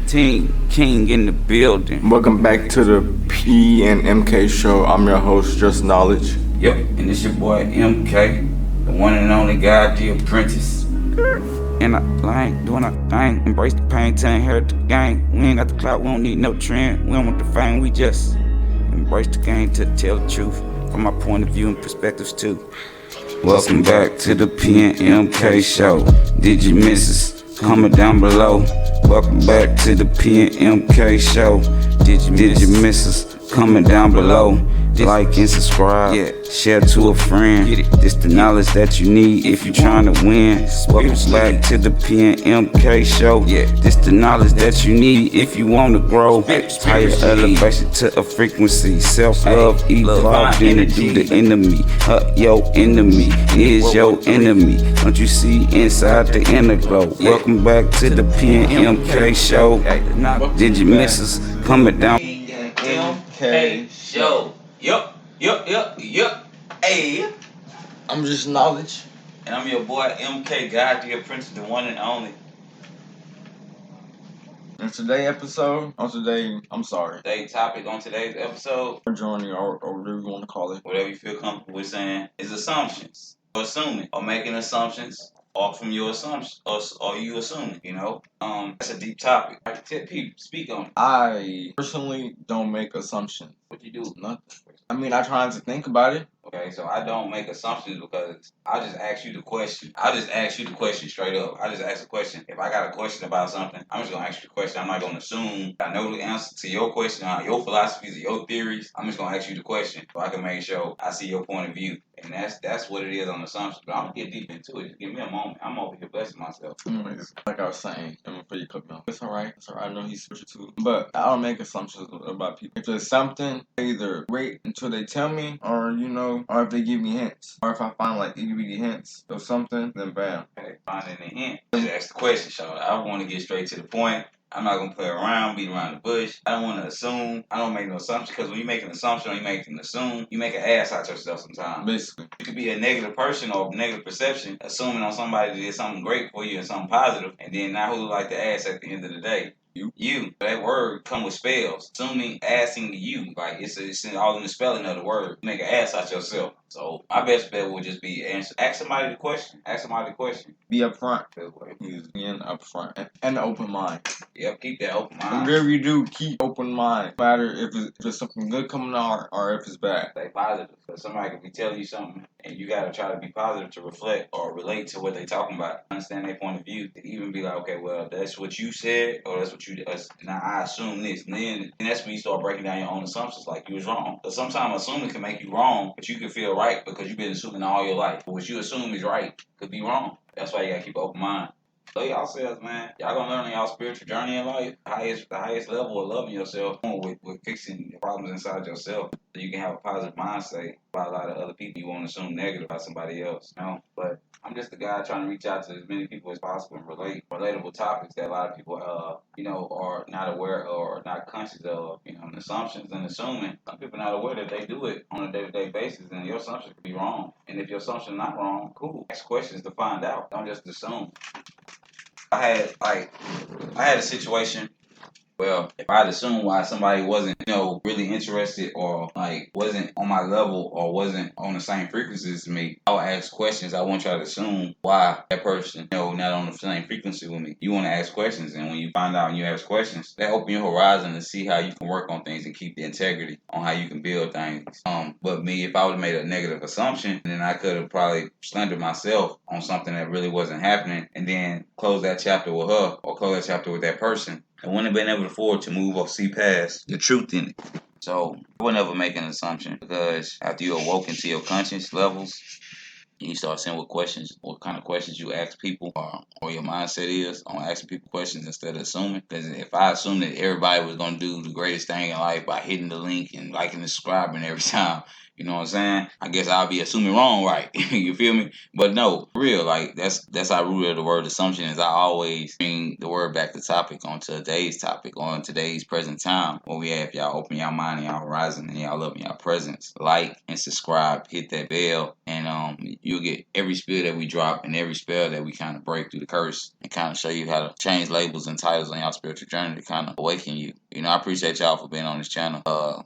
Team King in the building. Welcome back to the P and MK show. I'm your host, Just Knowledge. Yep, and it's your boy MK, the one and only guy, the apprentice. And I ain't doing a thing. Embrace the pain, to inherit the game. We ain't got the clout, we don't need no trend. We don't want the fame, we just embrace the game to tell the truth from my point of view and perspectives too. Welcome back to the P and MK show. Did you miss us? Comment down below. Welcome back to the P and MK show. Did you miss us? Comment down below. Like and subscribe. Yeah. Share to a friend. This the knowledge that you need if you're trying to win. Welcome back to the P and MK show. Yeah. This the knowledge that you need if you want to grow. Higher elevation to a frequency. Self-love evolved into the enemy. Your enemy is your enemy. Don't you see inside the inner glow? Welcome back to the P and MK show. Did you miss us? Comment down. MK show. Yup. Hey. I'm Just Knowledge. And I'm your boy MK God, the apprentice, the one and only. And today's Topic on today's episode, journey or whatever you want to call it. whatever you feel comfortable with saying, is assumptions. Or assuming. Or making assumptions off from your assumptions. Or you assuming, you know? That's a deep topic. I can tell people, speak on it. I personally don't make assumptions. What you do? Nothing. I mean, I try to think about it. Okay, so I don't make assumptions because I just ask you the question. I just ask you the question straight up. I just ask a question. If I got a question about something, I'm just gonna ask you the question. I'm not gonna assume I know the answer to your question, your philosophies, or your theories. I'm just gonna ask you the question so I can make sure I see your point of view. And that's what it is on assumptions. But I'm gonna get deep into it. Just give me a moment. I'm over here blessing myself. Like I was saying, before you cut me off. It's alright. I know he's spiritual too. But I don't make assumptions about people. If there's something, I either wait until they tell me, or or if they give me hints. Or if I find like they give me the hints of something, then bam. Okay, finding a hint. Just ask the question, Sean. I want to get straight to the point. I'm not gonna play around, beat around the bush. I don't want to assume. I don't make no assumptions because when you make an assumption or you make an assume, you make an ass out yourself sometimes. Basically, You could be a negative person or negative perception, assuming on somebody that did something great for you and something positive, and then now who like the ass at the end of the day? You. That word come with spells. Assuming, assing to you. Like, it's all in the spelling of the word. You make an ass out yourself. So, my best bet would just be answer. Ask somebody the question. be upfront. Being upfront and an open mind. Yep, keep that open mind. Whatever you do, keep open mind. No matter if it's something good coming out or if it's bad. Stay positive. Because somebody could be telling you something and you got to try to be positive to reflect or relate to what they talking about. Understand their point of view. To even be like, okay, well, that's what you said or that's what you did. Now I assume this. And then that's when you start breaking down your own assumptions like you was wrong. Because sometimes assuming can make you wrong, but you can feel right because you've been assuming all your life. But what you assume is right could be wrong. That's why you got to keep an open mind. So y'all selves, man. Y'all gonna learn on y'all spiritual journey in life. The highest level of loving yourself with fixing the problems inside yourself. So you can have a positive mindset about a lot of other people. You won't assume negative about somebody else. But I'm just the guy trying to reach out to as many people as possible and relatable topics that a lot of people are not aware or not conscious of. And assumptions and assuming. Some people are not aware that they do it on a day-to-day basis and your assumption could be wrong. And if your assumption is not wrong, cool. Ask questions to find out. Don't just assume. I had a situation. Well, if I'd assume why somebody wasn't, really interested or wasn't on my level or wasn't on the same frequency as me, I would ask questions. I won't try to assume why that person, not on the same frequency with me. You want to ask questions, and when you find out and you ask questions, that open your horizon to see how you can work on things and keep the integrity on how you can build things. But me, if I would have made a negative assumption, then I could have probably slandered myself on something that really wasn't happening, and then close that chapter with her or close that chapter with that person. I wouldn't have been able to afford to move or see past the truth in it. So I would never make an assumption because after you awoke into your conscious levels, you start seeing what kind of questions you ask people or your mindset is on asking people questions instead of assuming. Because if I assumed that everybody was going to do the greatest thing in life by hitting the link and liking and subscribing every time, You know what I'm saying? I guess I'll be assuming wrong, right? You feel me? But no, for real, like that's how rooted the word assumption is. I always bring the word back to topic on today's topic, on today's present time, where we have y'all open y'all mind and y'all horizon and y'all love and y'all presence. Like and subscribe, hit that bell, and you'll get every spill that we drop and every spell that we kind of break through the curse and kind of show you how to change labels and titles on y'all spiritual journey to kind of awaken you. You know, I appreciate y'all for being on this channel,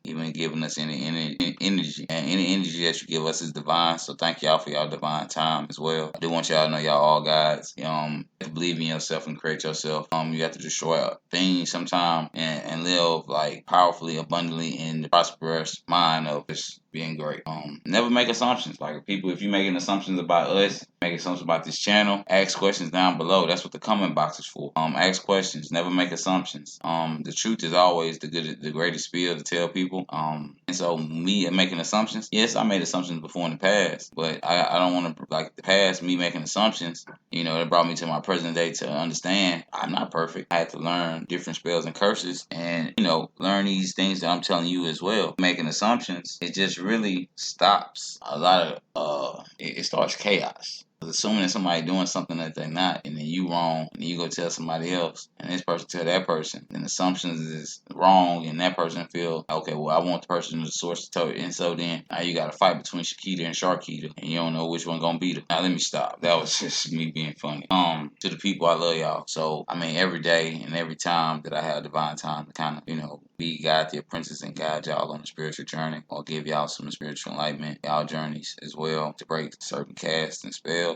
even giving us any energy. And any energy that you give us is divine. So thank y'all for y'all divine time as well. I do want y'all to know y'all all gods. You have to believe in yourself and create yourself. You have to destroy things sometime and live like powerfully, abundantly in the prosperous mind of just being great. Never make assumptions. Like people, if you're making assumptions about us, make assumptions about this channel, ask questions down below. That's what the comment box is for. Ask questions. Never make assumptions. The truth is always the greatest spiel to tell people. And so me making assumptions, yes, I made assumptions before in the past, but I don't want to like the past. Me making assumptions, it brought me to my present day to understand I'm not perfect. I had to learn different spells and curses, and learn these things that I'm telling you as well. Making assumptions, it just really stops a lot of it starts chaos. Assuming that somebody doing something that they're not, and then you wrong, and then you go tell somebody else, and this person tell that person, then assumptions is wrong, and that person feel, okay, well, I want the person to source the tote, and so then now you got a fight between Shakita and Sharkita, and you don't know which one gonna beat her. Now let me stop. That was just me being funny. To the people, I love y'all. So I mean, every day and every time that I have divine time to kind of be guide the apprentice and guide y'all on the spiritual journey, or give y'all some spiritual enlightenment, y'all journeys as well, to break certain casts and spells.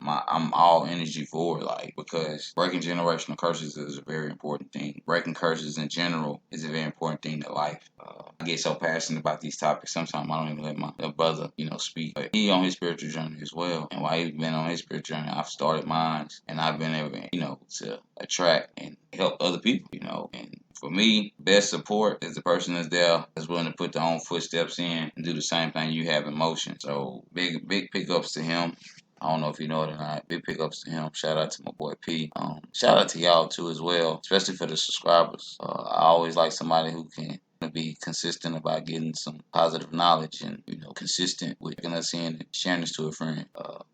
I'm all energy for it, like, because breaking generational curses is a very important thing. Breaking curses in general is a very important thing to life. I get so passionate about these topics. Sometimes I don't even let my brother, speak. But he on his spiritual journey as well. And while he's been on his spiritual journey, I've started mine, and I've been able, to attract and help other people, and for me, best support is the person that's there, that's willing to put their own footsteps in and do the same thing you have in motion. So big pickups to him. I don't know if you know it or not. Big pickups to him. Shout out to my boy P. Shout out to y'all too as well, especially for the subscribers. I always like somebody who can be consistent about getting some positive knowledge and consistent with getting us in and sharing this to a friend.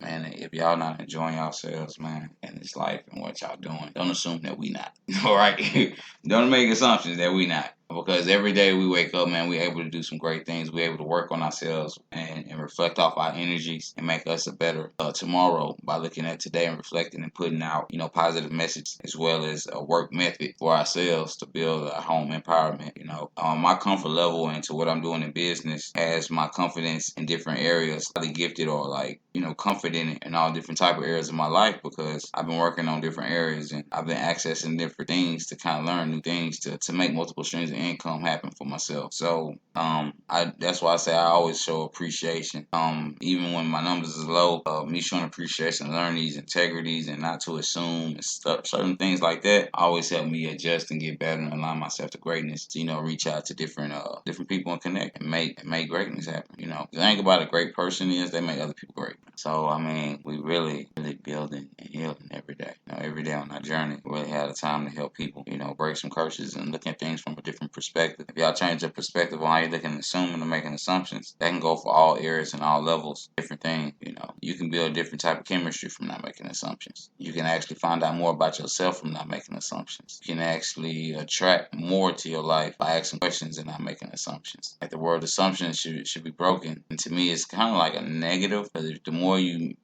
Man, if y'all not enjoying yourselves, man, and this life and what y'all doing, don't assume that we not. All right, don't make assumptions that we not. Because every day we wake up, man, we're able to do some great things. We're able to work on ourselves and reflect off our energies and make us a better tomorrow by looking at today and reflecting and putting out, positive messages as well as a work method for ourselves to build a home empowerment. My comfort level into what I'm doing in business has my confidence in different areas, highly gifted or confident in all different type of areas of my life, because I've been working on different areas and I've been accessing different things to kind of learn new things to make multiple streams of income happen for myself. So that's why I say I always show appreciation. Even when my numbers is low, me showing appreciation, learn these integrities and not to assume and stuff, certain things like that always help me adjust and get better and align myself to greatness. To reach out to different people and connect and make greatness happen. The thing about a great person is they make other people great. So I mean, we really building and healing every day. Every day on our journey, we really have the time to help people. Break some curses and look at things from a different perspective. If y'all change your perspective on how you're looking and assuming and making assumptions, that can go for all areas and all levels. Different thing. You can build a different type of chemistry from not making assumptions. You can actually find out more about yourself from not making assumptions. You can actually attract more to your life by asking questions and not making assumptions. Like the word assumption should be broken. And to me, it's kind of like a negative. Because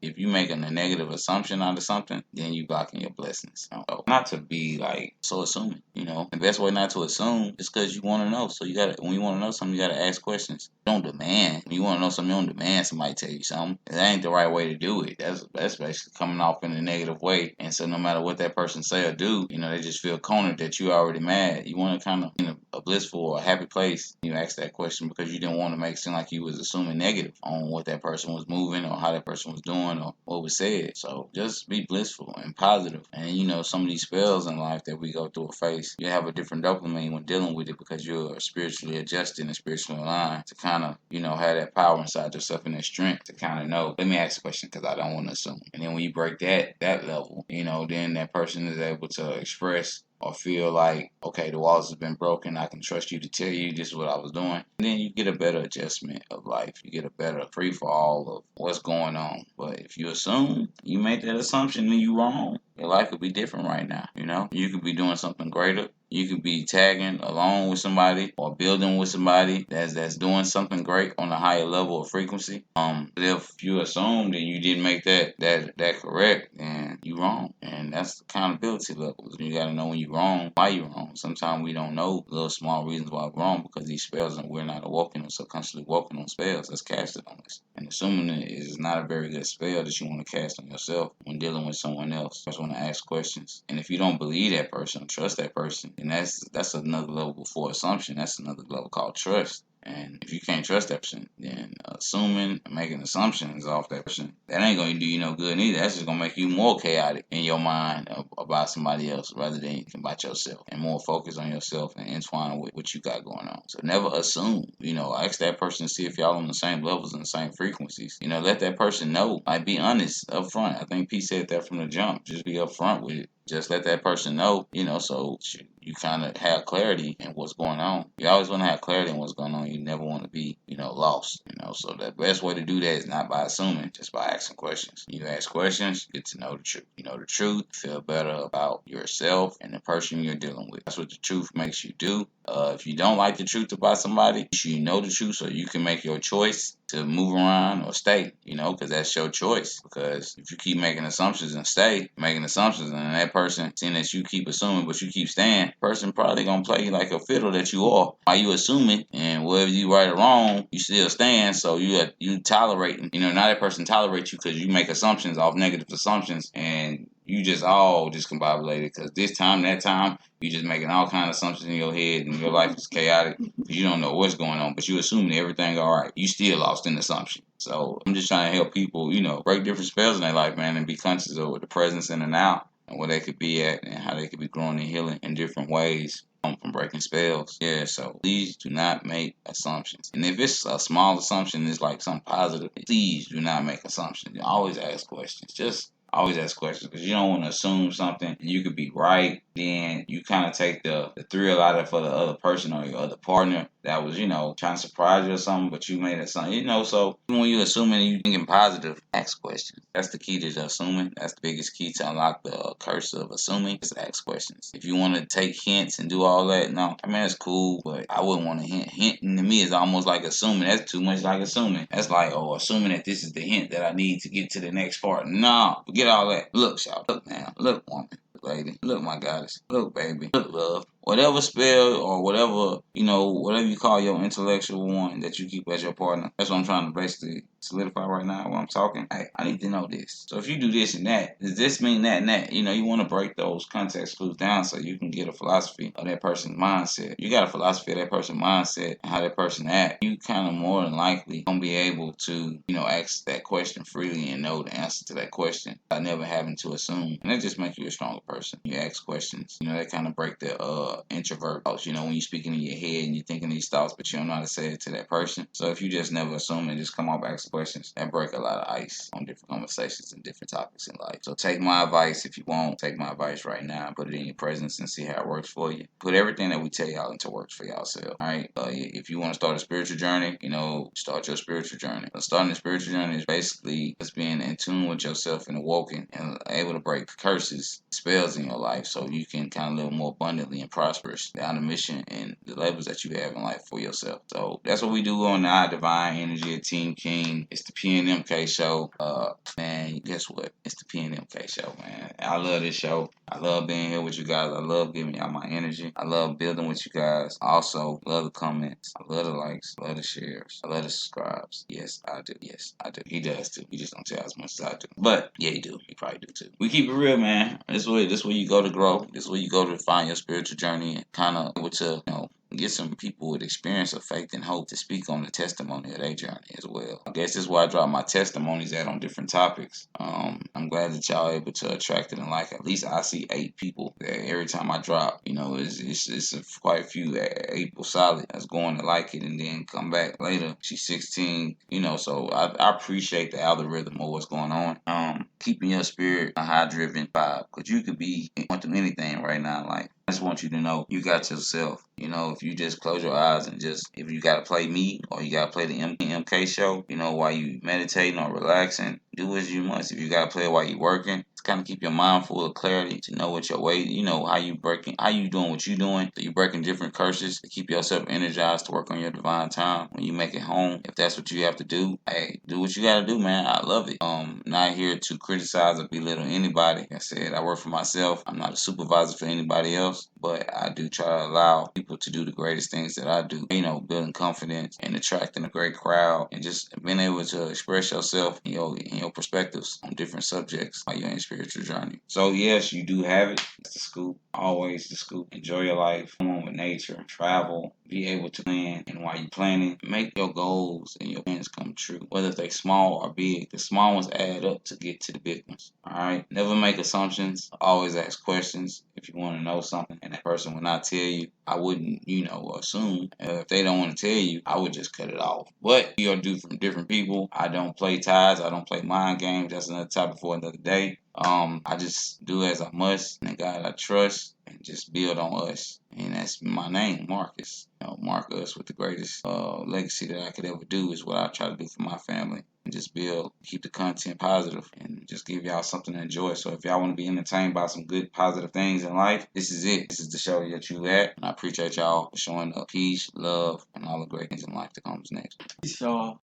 if you make a negative assumption out of something, then you blocking your blessings. So not to be like so assuming. The best way not to assume is because you want to know. So when you want to know something, you gotta ask questions. Don't demand. When you want to know something, you don't demand somebody tell you something. That ain't the right way to do it. That's basically coming off in a negative way. And so no matter what that person say or do, they just feel cornered that you already mad. You want to kind of a blissful or a happy place. You ask that question because you didn't want to make it seem like you was assuming negative on what that person was moving or how that person was doing or what was said. So just be blissful and positive. And some of these spells in life that we go through or face, you have a different dopamine when dealing with it because you're spiritually adjusted and spiritually aligned to kind of, have that power inside yourself and that strength to kind of know, let me ask a question because I don't want to assume. And then when you break that level, then that person is able to express or feel like, okay, the walls have been broken, I can trust you to tell you this is what I was doing. And then you get a better adjustment of life. You get a better free for all of what's going on. But if you assume, you make that assumption and you wrong, your life could be different right now. You could be doing something greater. You could be tagging along with somebody or building with somebody that's doing something great on a higher level of frequency. But if you assume that you didn't make that correct, then you wrong. And that's accountability levels. You gotta know when you're wrong, why you're wrong. Sometimes we don't know little small reasons why we're wrong because these spells and we're not awoken or subconsciously walking on spells that's casted on us. And assuming it is not a very good spell that you want to cast on yourself when dealing with someone else. You just want to ask questions. And if you don't believe that person, trust that person, then that's another level before assumption. That's another level called trust. And if you can't trust that person, then assuming and making assumptions off that person, that ain't going to do you no good either. That's just going to make you more chaotic in your mind about somebody else rather than about yourself, and more focused on yourself and entwine with what you got going on. So never assume. Ask that person to see if y'all on the same levels and the same frequencies. Let that person know. Like, be honest up front. I think P said that from the jump. Just be up front with it. Just let that person know, so you kind of have clarity in what's going on. You always want to have clarity in what's going on. You never want to be, lost, So the best way to do that is not by assuming, just by asking questions. You ask questions, you get to know the truth. You know the truth, feel better about yourself and the person you're dealing with. That's what the truth makes you do. If you don't like the truth about somebody, you know the truth so you can make your choice to move around or stay, because that's your choice. Because if you keep making assumptions and stay making assumptions, and that person, seeing that you keep assuming but you keep staying, person probably gonna play you like a fiddle that you are. While you assuming, and whether you right or wrong, you still stand. So you tolerating. Now that person tolerates you because you make assumptions off negative assumptions, and you just all discombobulated because this time, that time, you just making all kind of assumptions in your head, and your life is chaotic because you don't know what's going on, but you assuming everything all right. You still lost in assumption. So I'm just trying to help people, break different spells in their life, man, and be conscious of the presence in and out and where they could be at and how they could be growing and healing in different ways from breaking spells. Yeah, so please do not make assumptions. And if it's a small assumption, it's like something positive, please do not make assumptions. Always ask questions. Just always ask questions because you don't want to assume something and you could be right. Then you kind of take the thrill out of it for the other person or your other partner that was, trying to surprise you or something, but you made it something, so when you're assuming and you thinking positive, ask questions. That's the key to assuming. That's the biggest key to unlock the curse of assuming is ask questions. If you want to take hints and do all that, no, that's cool, but I wouldn't want to hint. Hinting to me is almost like assuming. That's too much like assuming. That's like, assuming that this is the hint that I need to get to the next part. No, forget all that. Look, y'all. Look, man. Look, woman. Lady, look, my goddess, look, baby, look, love. Whatever spell or whatever, whatever you call your intellectual one that you keep as your partner, that's what I'm trying to basically solidify right now while I'm talking. Hey, I need to know this. So if you do this and that, does this mean that and that? You want to break those context clues down so you can get a philosophy of that person's mindset. You got a philosophy of that person's mindset and how that person act. You kind of more than likely gonna be able to, ask that question freely and know the answer to that question without never having to assume. And that just makes you a stronger person. You ask questions. That kind of break the introvert thoughts. When you're speaking in your head and you're thinking these thoughts, but you don't know how to say it to that person. So if you just never assume and just come off ask questions, that break a lot of ice on different conversations and different topics in life. So take my advice if you won't. Take my advice right now. Put it in your presence and see how it works for you. Put everything that we tell y'all into works for yourself. All right. If you want to start a spiritual journey, start your spiritual journey. Starting a spiritual journey is basically just being in tune with yourself and awoken and able to break curses, spells in your life so you can kind of live more abundantly and prosperous down the mission and the levels that you have in life for yourself. So that's what we do on the I Divine Energy at Team King. It's the PNMK show. Man, guess what? It's the PNMK show, man. I love this show. I love being here with you guys. I love giving y'all my energy. I love building with you guys. I also love the comments. I love the likes. I love the shares. I love the subscribes. Yes, I do. Yes, I do. He does too. He just don't tell as much as I do. But yeah, he do. He probably do too. We keep it real, man. This where you go to grow. This is where you go to find your spiritual journey and kind of able to, get some people with experience of faith and hope to speak on the testimony of their journey as well. I guess this is where I drop my testimonies at on different topics. I'm glad that y'all able to attract it and like at least I see 8 people that every time I drop, it's quite a few 8 people solid that's going to like it and then come back later. She's 16, so I appreciate the algorithm of what's going on. Keeping your spirit a high driven vibe because you could be going through anything right now in life. I just want you to know you got yourself. You know, if you just close your eyes and just, if you gotta play me or you gotta play the MK show, you know, while you meditating or relaxing, do as you must. If you gotta play it while you working, just kind of keep your mind full of clarity to know what your way, you know, how you doing what you doing. So you breaking different curses to keep yourself energized to work on your divine time. When you make it home, if that's what you have to do, hey, do what you gotta do, man. I love it. Not here to criticize or belittle anybody. Like I said, I work for myself. I'm not a supervisor for anybody else, but I do try to allow people to do the greatest things that I do. You know, building confidence and attracting a great crowd and just being able to express yourself and your perspectives on different subjects while you're in spiritual journey. So yes, you do have it. It's the scoop. Always the scoop. Enjoy your life. Come on with nature. Travel. Be able to plan. And while you're planning, make your goals and your plans come true. Whether they small or big, the small ones add up to get to the big ones. Alright? Never make assumptions. Always ask questions if you want to know something and that person will not tell you. I wouldn't, you know, assume. If they don't want to tell you, I would just cut it off. But we are different people. I don't play ties. I don't play mind games. That's another topic for another day. I just do as I must, and God I trust, and just build on us. And that's my name, Marcus. You know, mark us with the greatest legacy that I could ever do is what I try to do for my family. And just build, keep the content positive, and just give y'all something to enjoy. So if y'all want to be entertained by some good, positive things in life, this is it. This is the show that you at. And I appreciate y'all for showing up. Peace, love, and all the great things in life that comes next. Peace, y'all.